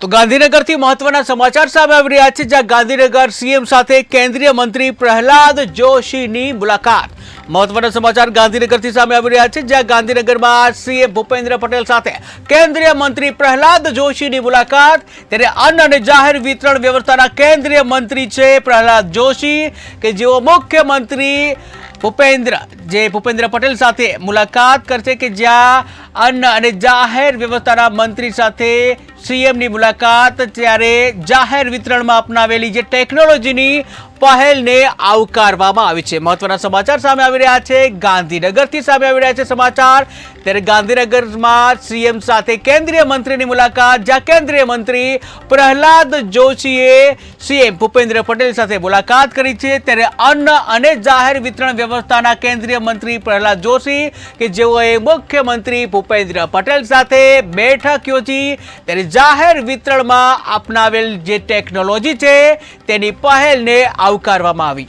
તો ગાંધીનગરથી મહત્વના સમાચાર સામે આવી રહ્યા છે, જ્યાં ગાંધીનગર સીએમ સાથે કેન્દ્રીય મંત્રી પ્રહલાદ જોશીની મુલાકાત. મહત્વના સમાચાર ગાંધીનગરથી સામે આવી રહ્યા છે, જ્યાં ગાંધીનગરમાં સીએમ ભૂપેન્દ્ર પટેલ સાથે કેન્દ્રીય મંત્રી પ્રહલાદ જોશીની મુલાકાત. ત્યારે અન્ન અને જાહેર વિતરણ વ્યવસ્થાના કેન્દ્રીય મંત્રી છે પ્રહલાદ જોશી, કે જેઓ મુખ્યમંત્રી ભૂપેન્દ્ર પટેલ સાથે મુલાકાત કરશે, કે જ્યાં અન્ન અને જાહેર વ્યવસ્થાના મંત્રી સાથે સીએમની મુલાકાત. ત્યારે જાહેર વિતરણમાં અપનાવેલી જે ટેકનોલોજીની પહેલને આવકારવામાં આવી છે. મહત્વના સમાચાર સામે આવી રહ્યા છે, ગાંધીનગરથી સામે આવી રહ્યા છે સમાચાર. ત્યારે ગાંધીનગરમાં સીએમ સાથે કેન્દ્રીય મંત્રીની મુલાકાત, જ્યાં કેન્દ્રીય મંત્રી પ્રહલાદ જોશીએ સીએમ ભૂપેન્દ્ર પટેલ સાથે મુલાકાત કરી છે. ત્યારે અન્ન અને જાહેર વિતરણ વ્યવસ્થાના કેન્દ્રીય મંત્રી પ્રહલાદ જોશી, કે જેઓએ મુખ્યમંત્રી ભૂપેન્દ્ર પટેલ સાથે બેઠક યોજી. ત્યારે જાહેર વિતરણમાં અપનાવેલ જે ટેકનોલોજી છે તેની પહેલને આવકારવામાં આવી.